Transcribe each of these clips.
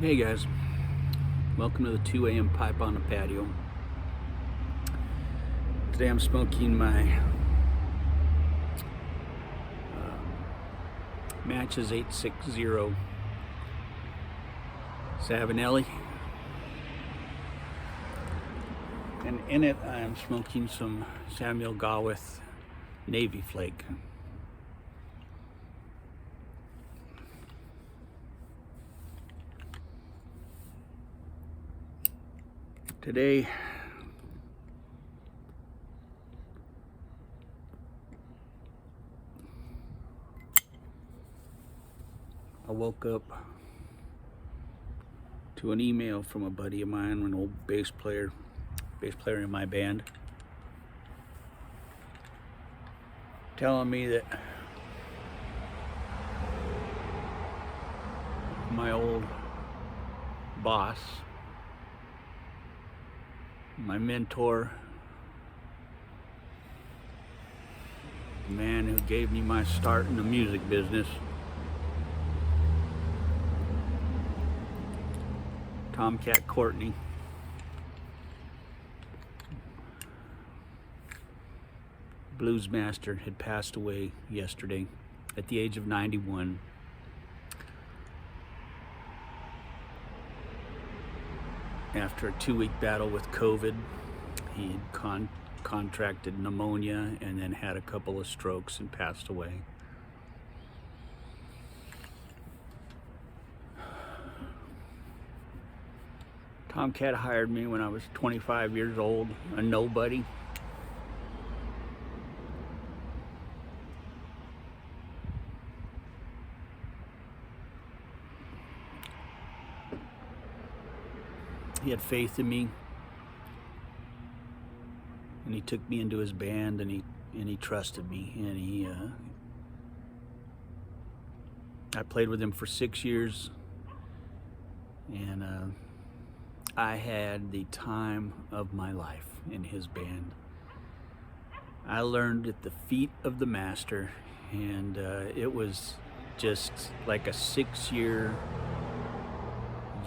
Hey guys, welcome to the 2 a.m. pipe on the patio. Today I'm smoking my Matches 860 Savinelli, and in it I'm smoking some Samuel Gawith Navy Flake. Today I woke up to an email from a buddy of mine, an old bass player in my band, telling me that my old boss, my mentor, the man who gave me my start in the music business, TomCat Courtney, blues master, had passed away yesterday at the age of 91. After a 2-week battle with COVID, he had contracted pneumonia and then had a couple of strokes and passed away. TomCat hired me when I was 25 years old, a nobody. He had faith in me, and he took me into his band, and he trusted me, and I played with him for 6 years, and I had the time of my life in his band. I learned at the feet of the master, and it was just like a 6-year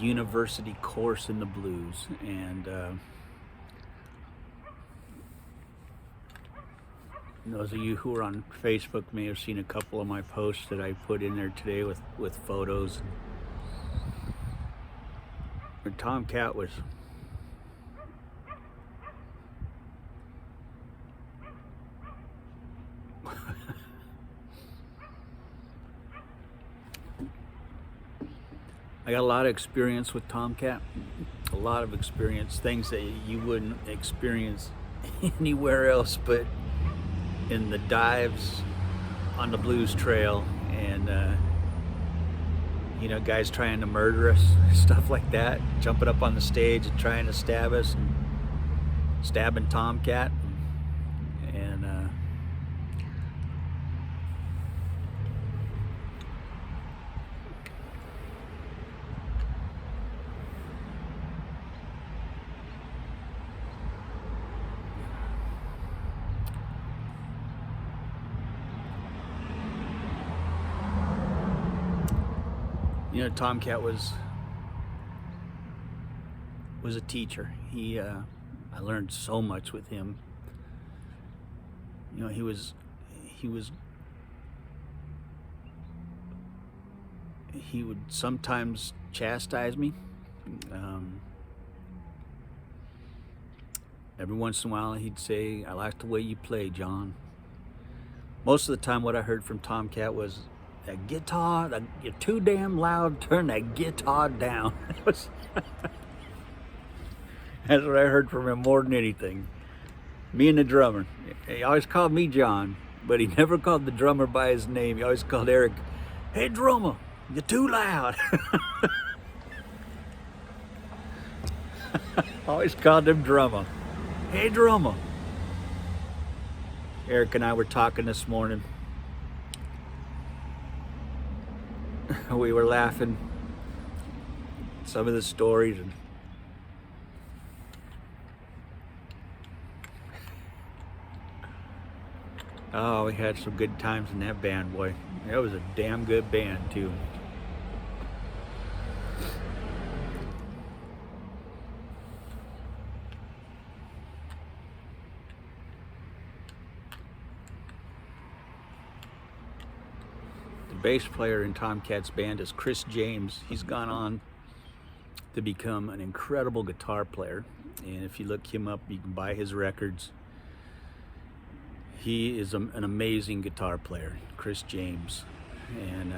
university course in the blues. And those of you who are on Facebook may have seen a couple of my posts that I put in there today with photos. But TomCat was I got a lot of experience with TomCat, a lot of experience, things that you wouldn't experience anywhere else but in the dives on the blues trail, and guys trying to murder us, stuff like that, jumping up on the stage and trying to stab us, and stabbing TomCat, and TomCat was a teacher. I learned so much with him. He would sometimes chastise me. Every once in a while he'd say, "I like the way you play, John." Most of the time what I heard from TomCat was, "That guitar, you're too damn loud, turn that guitar down." That's what I heard from him more than anything. Me and the drummer. He always called me John, but he never called the drummer by his name. He always called Eric, "Hey drummer, you're too loud." Always called him drummer. "Hey drummer." Eric and I were talking this morning. We were laughing some of the stories, and oh, we had some good times in that band, boy. That was a damn good band too. bass player in TomCat's band is Chris James. He's gone on to become an incredible guitar player, and if you look him up, you can buy his records. He is an amazing guitar player, Chris James, and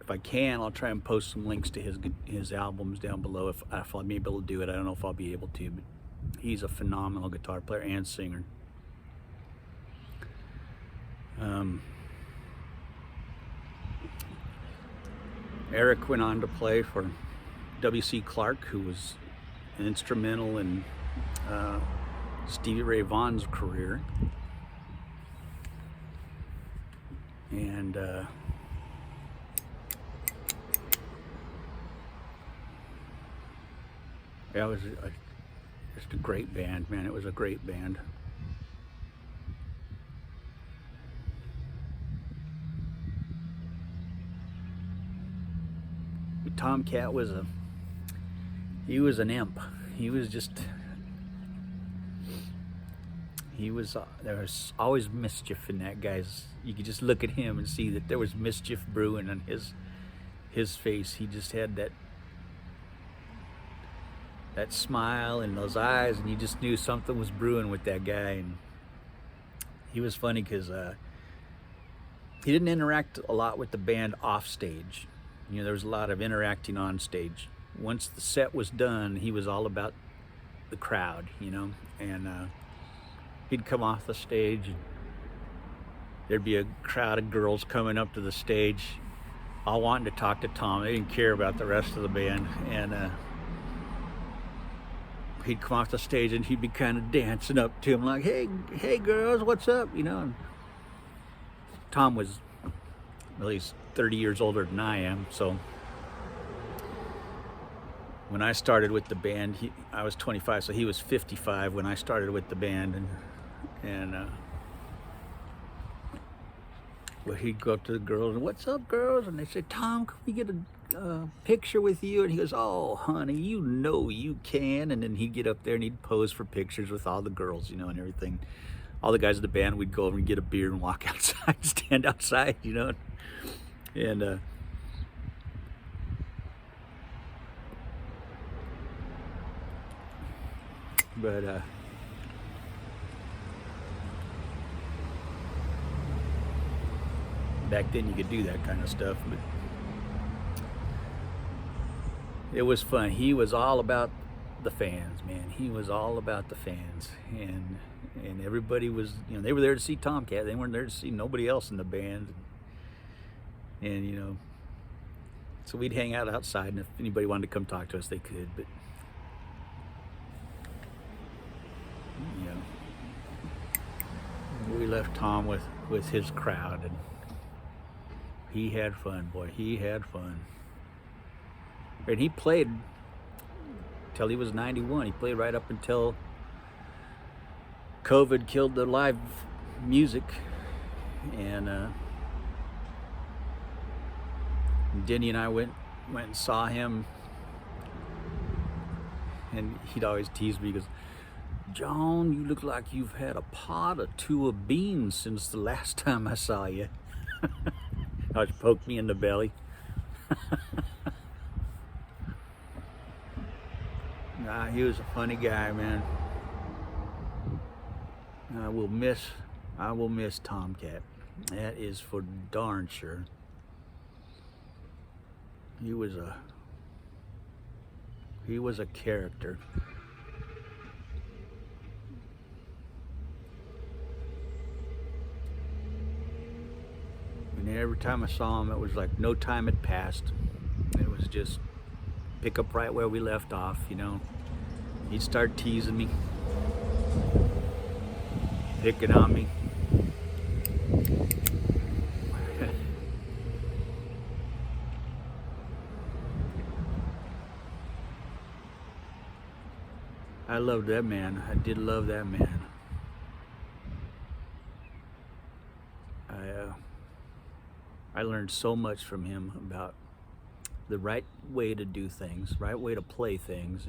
if I can, I'll try and post some links to his albums down below if I'll be able to do it. I don't know if I'll be able to, but he's a phenomenal guitar player and singer. Eric went on to play for W.C. Clark, who was instrumental in Stevie Ray Vaughan's career. And yeah, it was just a great band, man. It was a great band. TomCat was he was an imp. He was just, there was always mischief in that guy's. You could just look at him and see that there was mischief brewing on his face. He just had that smile and those eyes, and you just knew something was brewing with that guy. And he was funny because he didn't interact a lot with the band off stage. You know, there was a lot of interacting on stage. Once the set was done, he was all about the crowd, you know, and he'd come off the stage and there'd be a crowd of girls coming up to the stage all wanting to talk to Tom. They didn't care about the rest of the band, and he'd come off the stage and he'd be kind of dancing up to him like, hey girls, what's up, you know. And Tom was at least 30 years older than I am, so when I started with the band, I was 25, so he was 55 when I started with the band, and well, he'd go up to the girls and, what's up, girls? And they said, Tom, can we get a picture with you? And he goes, oh, honey, you know you can. And then he'd get up there and he'd pose for pictures with all the girls, you know, and everything. All the guys in the band, we'd go over and get a beer and walk outside, stand outside, you know. And but back then you could do that kind of stuff, but it was fun. He was all about the fans, man. He was all about the fans, and everybody was, you know, they were there to see TomCat. They weren't there to see nobody else in the band. And you know, so we'd hang out outside, and if anybody wanted to come talk to us, they could. But you know, we left Tom with his crowd, and he had fun, boy. He had fun. And he played till he was 91. He played right up until COVID killed the live music, and Denny and I went and saw him, and he'd always tease me. He goes, John, you look like you've had a pot or two of beans since the last time I saw you. Always poked me in the belly. Nah, he was a funny guy, man. I will miss TomCat. That is for darn sure. He was a character. And every time I saw him, it was like no time had passed. It was just pick up right where we left off, you know. He'd start teasing me, picking on me. I loved that man. I did love that man. I learned so much from him about the right way to do things, right way to play things.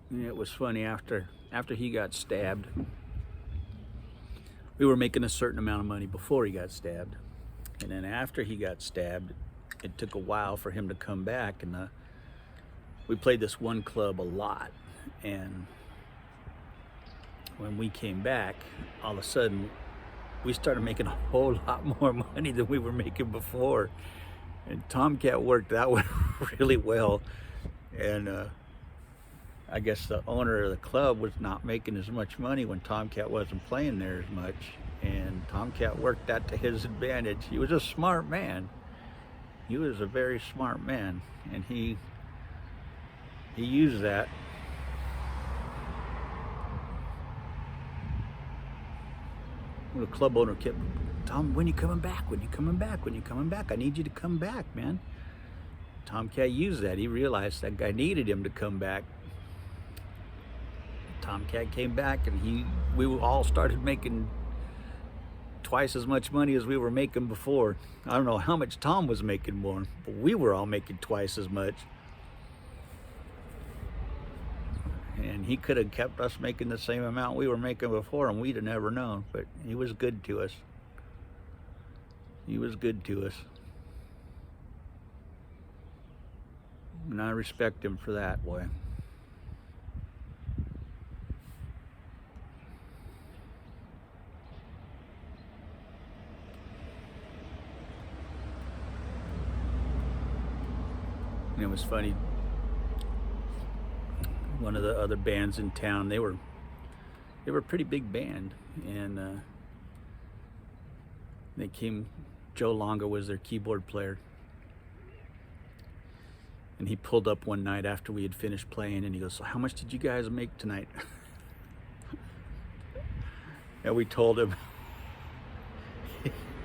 And it was funny, after he got stabbed, we were making a certain amount of money before he got stabbed. And then after he got stabbed, it took a while for him to come back. And we played this one club a lot. And when we came back, all of a sudden, we started making a whole lot more money than we were making before. And TomCat worked that one really well. And I guess the owner of the club was not making as much money when TomCat wasn't playing there as much, and TomCat worked that to his advantage. He was a smart man. He was a very smart man, and he used that. The club owner kept, Tom, when you coming back? When you coming back? When you coming back? I need you to come back, man. TomCat used that. He realized that guy needed him to come back. TomCat came back, and we all started making twice as much money as we were making before. I don't know how much Tom was making more, but we were all making twice as much. And he could have kept us making the same amount we were making before, and we'd have never known. But he was good to us. He was good to us. And I respect him for that, boy. And it was funny, one of the other bands in town, they were a pretty big band, and they came, Joe Longa was their keyboard player, and he pulled up one night after we had finished playing, and he goes, so how much did you guys make tonight? And we told him,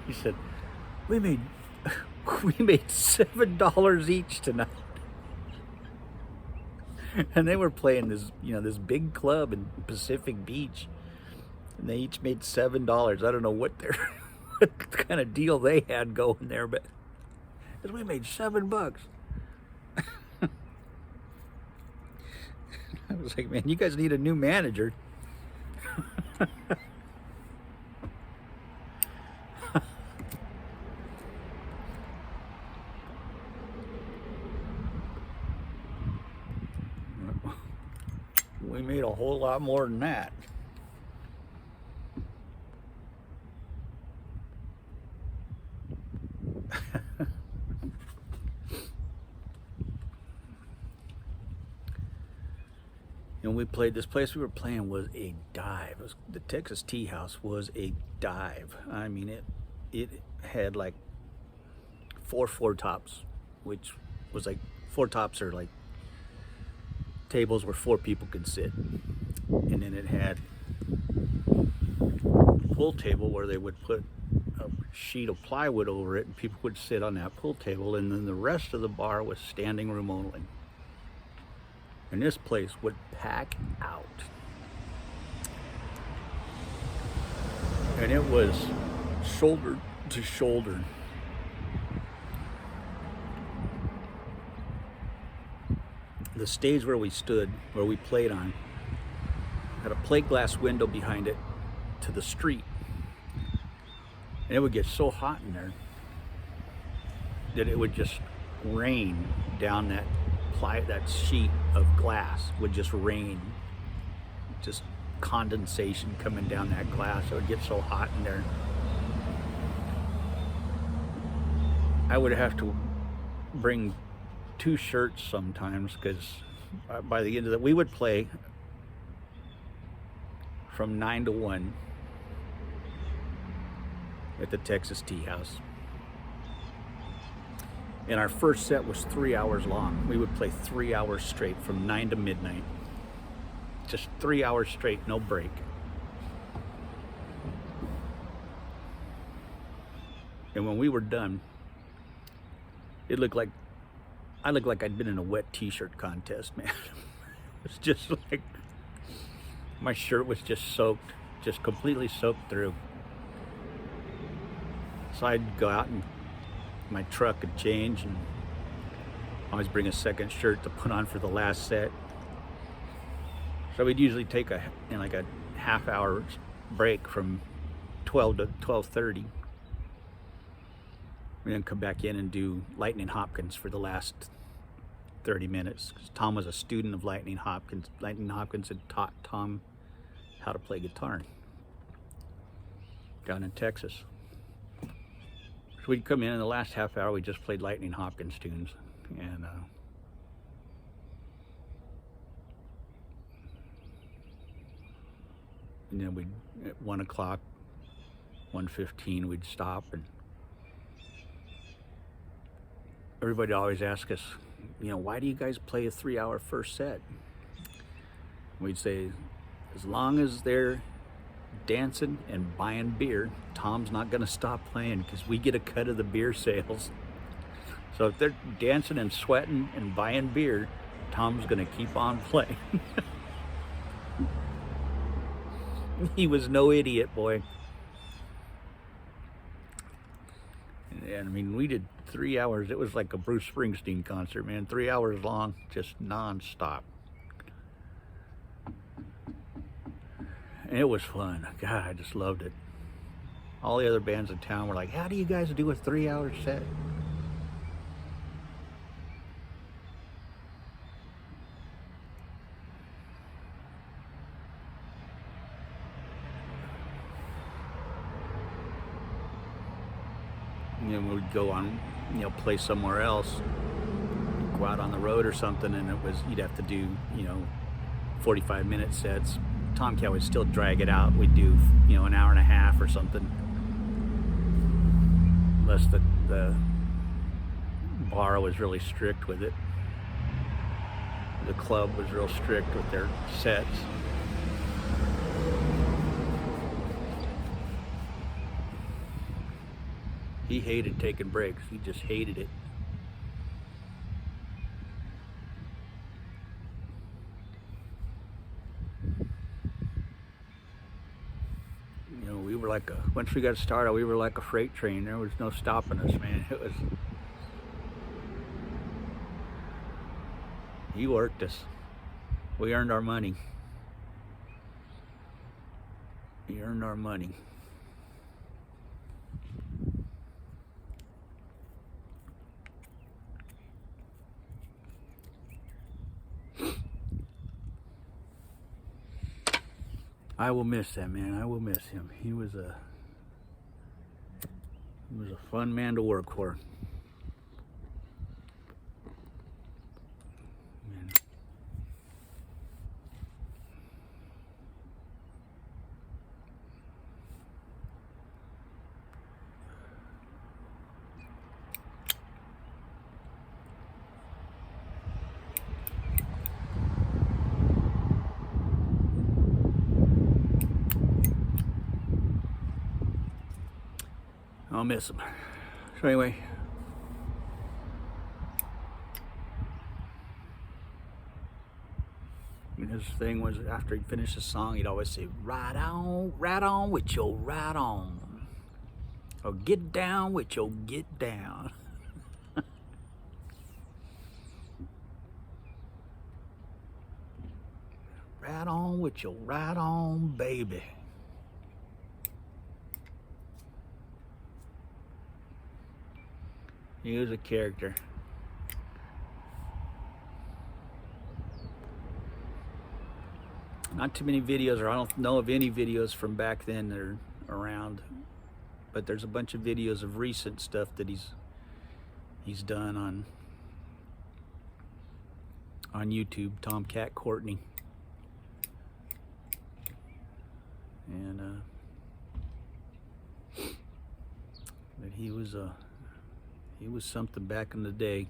he said, we made $7 each tonight. And they were playing this, this big club in Pacific Beach, and they each made $7. I don't know what kind of deal they had going there, but we made $7. I was like, man, you guys need a new manager. We made a whole lot more than that. We played, this place we were playing was a dive. The Texas Tea House was a dive. I mean, it had like four tops, which was like, four tops are like tables where 4 people could sit. And then it had a pool table where they would put a sheet of plywood over it, and people would sit on that pool table, and then the rest of the bar was standing room only. And this place would pack out. And it was shoulder to shoulder. The stage where we stood, where we played on, had a plate glass window behind it to the street. And it would get so hot in there that it would just rain down that sheet of glass, would just rain, just condensation coming down that glass. It would get so hot in there. I would have to bring 2 shirts sometimes, because by the end of that, we would play from 9 to 1 at the Texas Tea House. And our first set was 3 hours long. We would play 3 hours straight from 9 to midnight. Just 3 hours straight, no break. And when we were done, it looked like I looked like I'd been in a wet t-shirt contest, man. It was just like, my shirt was just soaked, just completely soaked through. So I'd go out in my truck and change, and always bring a second shirt to put on for the last set. So we'd usually take a half-hour break from 12 to 12:30. We then come back in and do Lightning Hopkins for the last 30 minutes. 'Cause Tom was a student of Lightning Hopkins. Lightning Hopkins had taught Tom how to play guitar down in Texas. So we'd come in the last half hour, we just played Lightning Hopkins tunes. And then we'd, at 1 o'clock, 1:15, we'd stop, and everybody always asks us, why do you guys play a 3-hour first set? We'd say, as long as they're dancing and buying beer, Tom's not gonna stop playing, because we get a cut of the beer sales. So if they're dancing and sweating and buying beer, Tom's gonna keep on playing. He was no idiot, boy. And I mean, we did 3 hours. It was like a Bruce Springsteen concert, man. 3 hours long, just non-stop. And it was fun. God, I just loved it. All the other bands in town were like, how do you guys do a 3-hour set? And then we'd go on, play somewhere else, go out on the road or something, and you'd have to do, 45-minute sets. TomCat would still drag it out. We'd do, an hour and a half or something. Unless the bar was really strict with it. The club was real strict with their sets. He hated taking breaks. He just hated it. We were like once we got started, we were like a freight train. There was no stopping us, man. He worked us. We earned our money. We earned our money. I will miss that man. I will miss him. He was a fun man to work for. Man. I'll miss him. So anyway, his thing was, after he'd finish the song, he'd always say, right on with your right on. Or get down with your get down. Right on with your right on, baby. He was a character. Not too many videos, or I don't know of any videos from back then that are around, but there's a bunch of videos of recent stuff that he's done on YouTube. TomCat Courtney. And but he was something back in the day.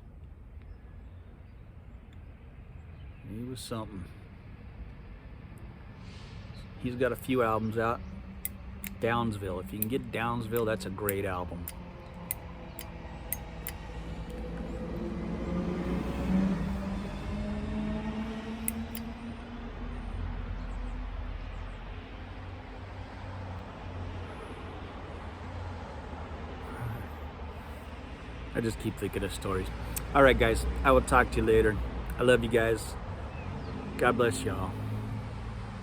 He was something. He's got a few albums out. Downsville. If you can get Downsville, that's a great album. I just keep thinking of stories. All right, guys, I will talk to you later. I love you guys. God bless y'all.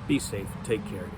Be safe. Take care.